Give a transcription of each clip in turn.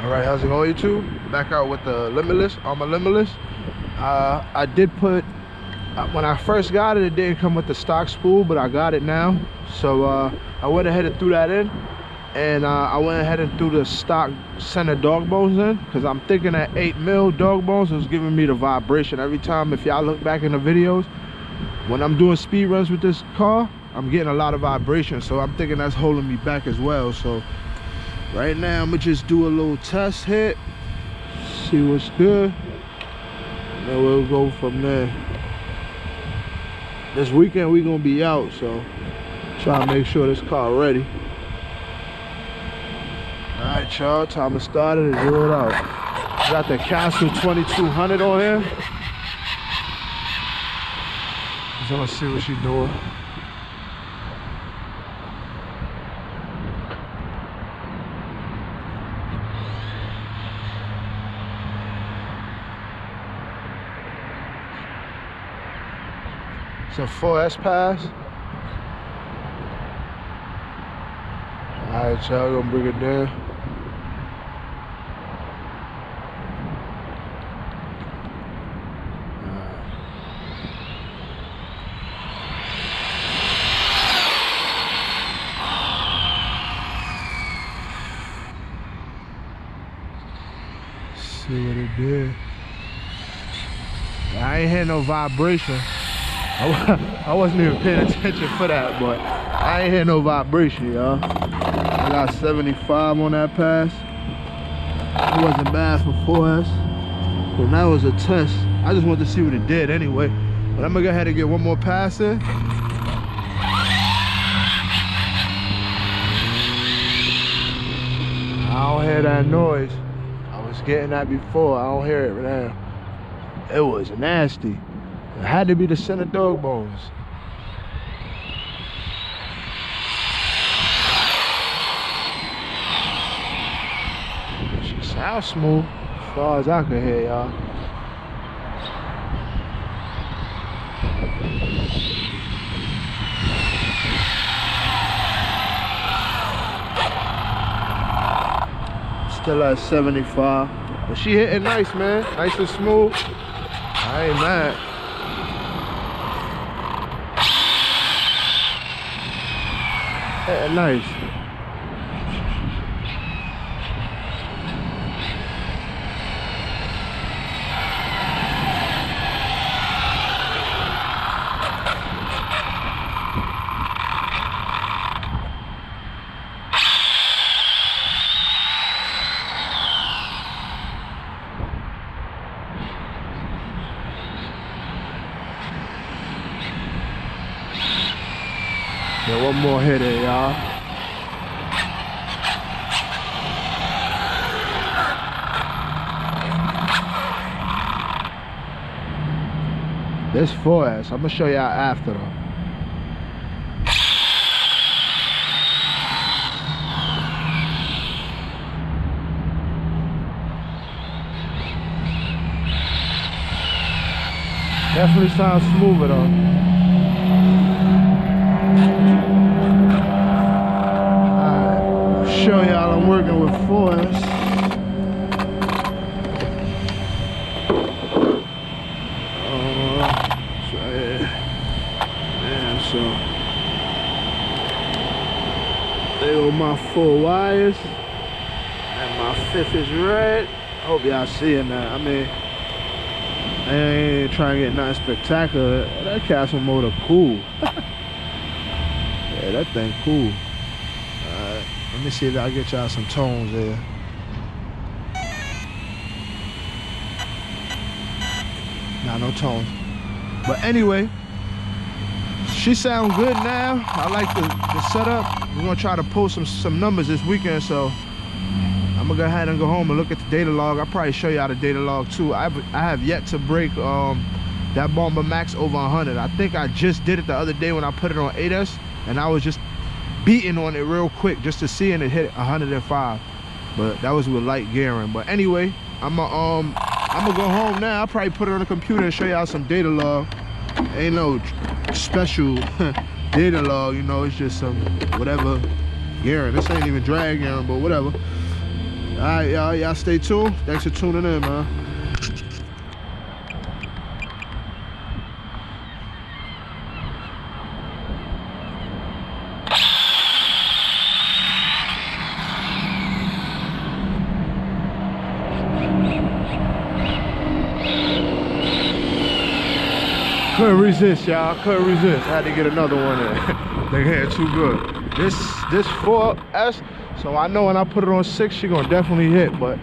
Alright, how's it going, YouTube? Back out with the Limitless, Arrma Limitless. I did put, when I first got it, it didn't come with the stock spool, but I got it now. So I went ahead and threw that in. And I went ahead and threw the stock center dog bones in, because I'm thinking that 8mm dog bones was giving me the vibration. Every time, if y'all look back in the videos, when I'm doing speed runs with this car, I'm getting a lot of vibration. So I'm thinking that's holding me back as well. So right now, I'm gonna just do a little test hit, see what's good, and then we'll go from there. This weekend we gonna be out, so try to make sure this car ready. All right, y'all, time to start it and zero it out. Got the Castle 2200 on here. So let's see what she's doing. It's a 4S pass. Alright, y'all, gonna bring it down. See what it did. I ain't had no vibration. I wasn't even paying attention for that, but I ain't had no vibration, y'all. I got 75 on that pass. It wasn't bad for 4S, but that was a test. I just wanted to see what it did anyway. But I'm gonna go ahead and get one more pass in. I don't hear that noise. I was getting that before. I don't hear it now. It was nasty. It had to be the center dog bones. She sounds smooth as far as I can hear, y'all. Still at 75. But she hitting nice, man. Nice and smooth. I ain't mad. Nice. Yeah, one more hit here, y'all. This 4S, I'm gonna show y'all after though. Definitely sounds smoother though. Show y'all I'm working with 4S. So there go my 4 wires, and my 5th is red. I hope y'all seeing that. I mean, I ain't trying to get nothing spectacular. That Castle motor cool. Yeah, that thing cool. Alright, let me see if I get y'all some tones there. Nah, no tones. But anyway, she sound good now. I like the setup. We're gonna try to pull some numbers this weekend, so I'm gonna go ahead and go home and look at the data log. I'll probably show y'all the data log too. I have yet to break that bumper max over 100. I think I just did it the other day when I put it on 8S, and I was just beating on it real quick just to see, and it hit 105. But that was with light gearing. But anyway, I'm gonna go home now. I'll probably put it on the computer and show y'all some data log. Ain't no special data log, you know, it's just some whatever gearing. This ain't even drag gearing, but whatever. Alright, y'all stay tuned. Thanks for tuning in, man. Couldn't resist, y'all. Couldn't resist. I had to get another one in. They had too good. This 4S, so I know when I put it on 6, she gonna definitely hit. But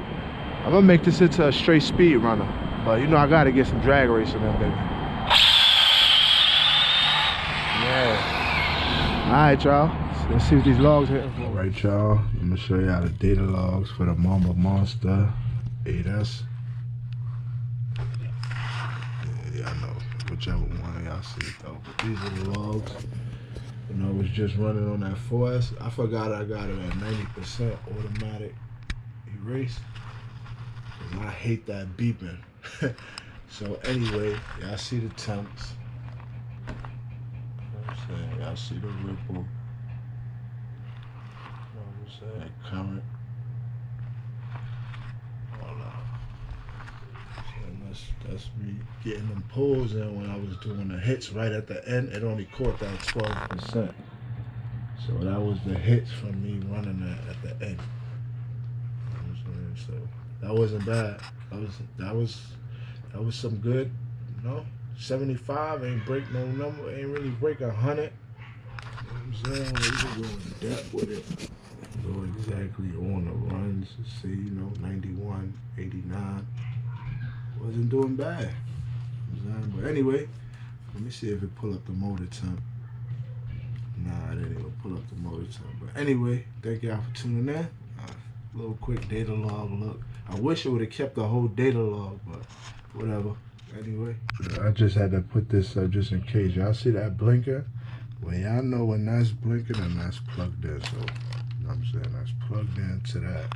I'm gonna make this into a straight speed runner. But you know I gotta get some drag racing in, baby. Yeah. All right, y'all. Let's see what these logs hitting for. All right, y'all. I'm gonna show y'all the data logs for the Mama Monster 8S. Yeah, I know. Whichever one y'all see though. But these are the logs. You know, it was just running on that 4S. I forgot I got it at 90% automatic erase. Cause I hate that beeping. So anyway, y'all see the temps. You know what I'm saying? Y'all see the ripple. You know what I'm saying? Current. That's me getting them pulls in when I was doing the hits right at the end. It only caught that 12%. So that was the hits from me running that at the end. You know what I'm saying? So that wasn't bad. That was some good, you know. 75 ain't break no number, ain't really break 100. You know what I'm saying? You can go in depth with it. Go exactly on the runs. See, you know, 91, 89. Wasn't doing bad. You know, but anyway, let me see if it pull up the motor temp. Nah, it didn't even pull up the motor temp. But anyway, thank y'all for tuning in. Little quick data log look. I wish it would have kept the whole data log, but whatever. Anyway, I just had to put this up just in case. Y'all see that blinker? Well, y'all know when that's blinking and that's plugged in. So, you know what I'm saying? That's plugged into that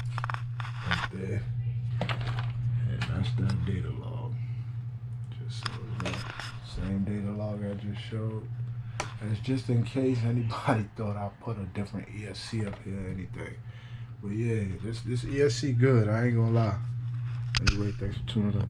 right there. And that's that data log. Just so you know, same data log I just showed. And it's just in case anybody thought I put a different ESC up here or anything. But yeah, this ESC good, I ain't gonna lie. Anyway, thanks for tuning in.